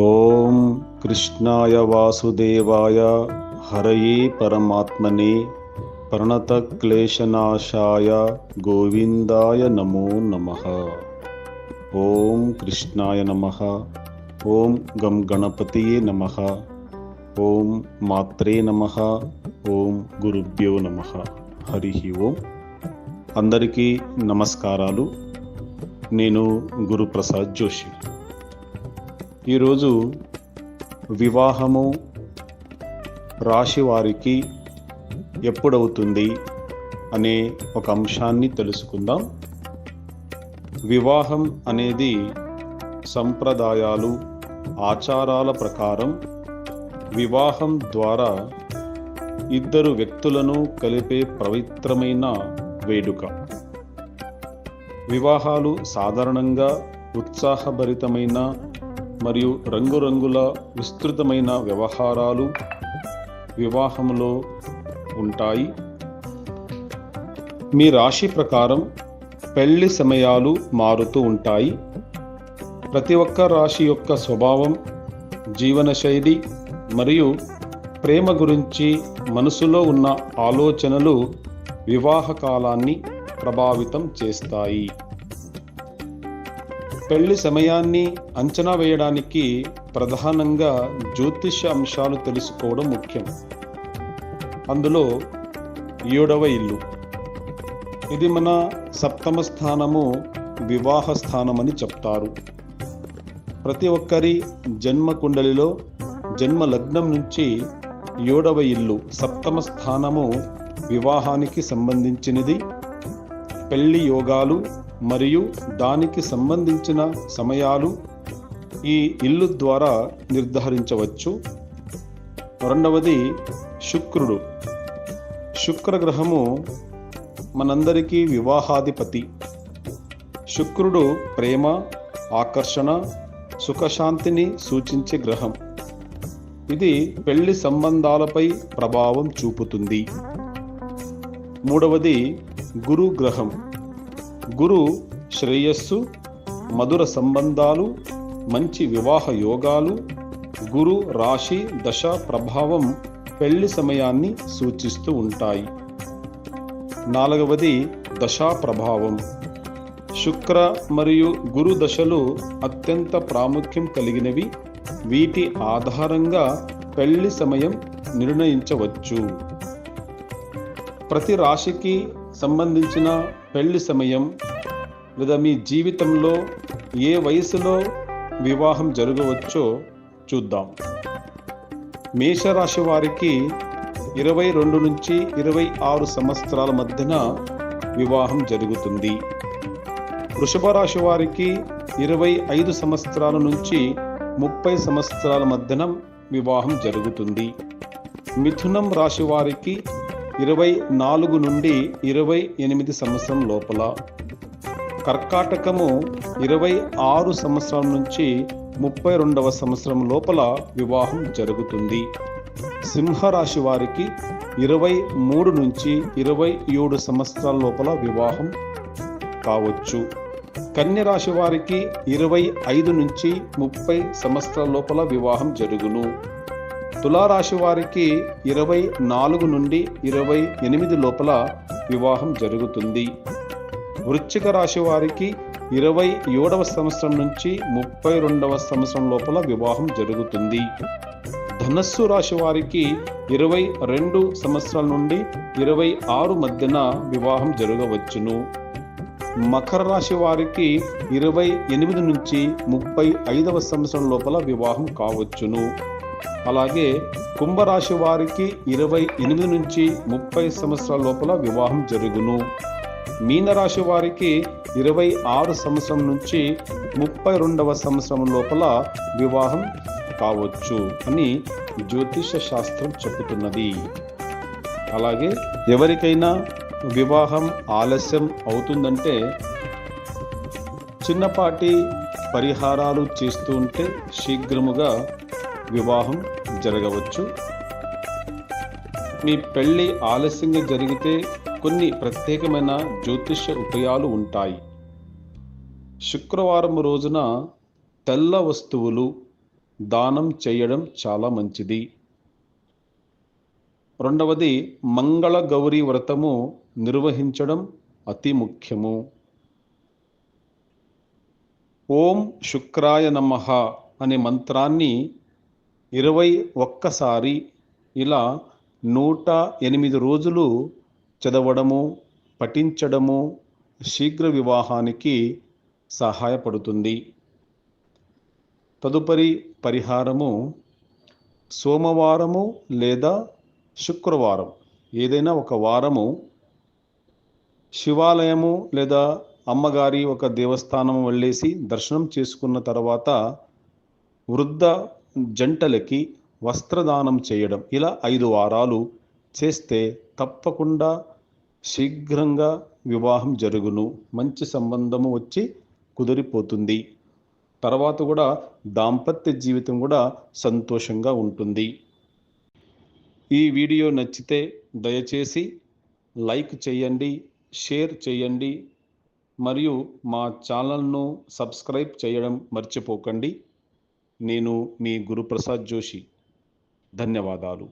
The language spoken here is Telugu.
ఓం కృష్ణాయ వాసుదేవాయ హరయే పరమాత్మనే ప్రణతక్లేశనాశాయ గోవిందాయ నమో నమః. ఓం కృష్ణాయ నమః. ఓం గం గణపతియే నమః. ఓం మాత్రే నమః. ఓం గురుభ్యో నమః. హరి ఓం. అందరికీ నమస్కారాలు. నేను గురుప్రసాద్ జోషి. ఈరోజు వివాహము రాశి వారికి ఎప్పుడవుతుంది అనే ఒక అంశాన్ని తెలుసుకుందాం. వివాహం అనేది సంప్రదాయాలు, ఆచారాల ప్రకారం వివాహం ద్వారా ఇద్దరు వ్యక్తులను కలిపే పవిత్రమైన వేడుక. వివాహాలు సాధారణంగా ఉత్సాహభరితమైన మరియు రంగురంగుల విస్తృతమైన వ్యవహారాలు వివాహంలో ఉంటాయి. మీ రాశి ప్రకారం పెళ్లి సమయాలు మారుతూ ఉంటాయి. ప్రతి ఒక్క రాశి యొక్క స్వభావం, జీవనశైలి మరియు ప్రేమ గురించి మనసులో ఉన్న ఆలోచనలు వివాహ కాలాన్ని ప్రభావితం చేస్తాయి. పెళ్లి సమయాన్ని అంచనా వేయడానికి ప్రధానంగా జ్యోతిష్య అంశాలు తెలుసుకోవడం ముఖ్యం. అందులో 7వ ఇల్లు, ఇది మన సప్తమ స్థానము, వివాహ స్థానమని చెప్తారు. ప్రతి ఒక్కరి జన్మ కుండలిలో జన్మ లగ్నం నుంచి 7వ ఇల్లు, సప్తమ స్థానము వివాహానికి సంబంధించినది. పెళ్లి యోగాలు మరియు దానికి సంబంధించిన సమయాలు ఈ ఇల్లు ద్వారా నిర్ధారించవచ్చు. రెండవది శుక్రుడు. శుక్రగ్రహము మనందరికీ వివాహాధిపతి. శుక్రుడు ప్రేమ, ఆకర్షణ, సుఖశాంతిని సూచించే గ్రహం. ఇది పెళ్లి సంబంధాలపై ప్రభావం చూపుతుంది. మూడవది గురు గ్రహం. గురు శ్రేయస్సు, మధుర సంబంధాలు, మంచి వివాహ యోగాలు. గురు రాశి దశ ప్రభావం పెళ్లి సమయాన్ని సూచిస్తూ ఉంటాయి. 4వది దశా ప్రభావం. శుక్ర మరియు గురు దశలు అత్యంత ప్రాముఖ్యం కలిగినవి. వీటి ఆధారంగా పెళ్లి సమయం నిర్ణయించవచ్చు. ప్రతి రాశికి సంబంధించిన పెళ్లి సమయం లేదా మీ జీవితంలో ఏ వయసులో వివాహం జరగవచ్చో చూద్దాం. మేషరాశి వారికి 22 నుంచి 26 సంవత్సరాల మధ్యన వివాహం జరుగుతుంది. వృషభ రాశి వారికి 25 సంవత్సరాల నుంచి 30 సంవత్సరాల మధ్యన వివాహం జరుగుతుంది. మిథునం రాశి వారికి 24 నుండి 28 సంవత్సరం లోపల. కర్కాటకము 26 సంవత్సరం నుంచి 32వ సంవత్సరం లోపల వివాహం జరుగుతుంది. సింహరాశి వారికి 23 నుంచి 27 సంవత్సరాల లోపల వివాహం కావచ్చు. కన్య రాశి వారికి 25 నుంచి 30 సంవత్సరాల లోపల వివాహం జరుగును. తులారాశి వారికి 24 నుండి 28 లోపల వివాహం జరుగుతుంది. వృశ్చిక రాశి వారికి 27వ సంవత్సరం నుంచి 32వ సంవత్సరం లోపల వివాహం జరుగుతుంది. ధనస్సు రాశి వారికి 22 సంవత్సరాల నుండి 26 మధ్యన వివాహం జరగవచ్చును. మకర రాశి వారికి 28 నుంచి 35వ సంవత్సరం లోపల వివాహం కావచ్చును. అలాగే కుంభరాశి వారికి 28 నుంచి 30 సంవత్సరాల లోపల వివాహం జరుగును. మీనరాశి వారికి 26 సంవత్సరం నుంచి 32వ సంవత్సరం లోపల వివాహం కావచ్చు అని జ్యోతిష శాస్త్రం చెబుతున్నది. అలాగే ఎవరికైనా వివాహం ఆలస్యం అవుతుందంటే చిన్నపాటి పరిహారాలు చేస్తూ ఉంటే శీఘ్రముగా వివాహం జరగవచ్చు. మీ పెళ్లి ఆలస్యంగా జరిగితే కొన్ని ప్రత్యేకమైన జ్యోతిష్య ఉపాయాలు ఉంటాయి. శుక్రవారం రోజున తెల్ల వస్తువులు దానం చేయడం చాలా మంచిది. రెండవది, మంగళ గౌరీ వ్రతము నిర్వహించడం అతి ముఖ్యము. ఓం శుక్రాయ నమః అనే మంత్రాన్ని 21 సారి ఇలా 108 రోజులు చదవడము, పఠించడము శీఘ్ర వివాహానికి సహాయపడుతుంది. తదుపరి పరిహారము, సోమవారము లేదా శుక్రవారం ఏదైనా ఒక వారము శివాలయము లేదా అమ్మగారి ఒక దేవస్థానం వెళ్ళేసి దర్శనం చేసుకున్న తర్వాత వృద్ధ జంటలకి వస్త్రదానం చేయడం, ఇలా 5 వారాలు చేస్తే తప్పకుండా శీఘ్రంగా వివాహం జరుగును, మంచి సంబంధము వచ్చి కుదిరిపోతుంది. తర్వాత కూడా దాంపత్య జీవితం కూడా సంతోషంగా ఉంటుంది. ఈ వీడియో నచ్చితే దయచేసి లైక్ చేయండి, షేర్ చేయండి మరియు మా ఛానల్ను సబ్స్క్రైబ్ చేయడం మర్చిపోకండి. నేను మీ గురుప్రసాద్ జోషి. ధన్యవాదాలు.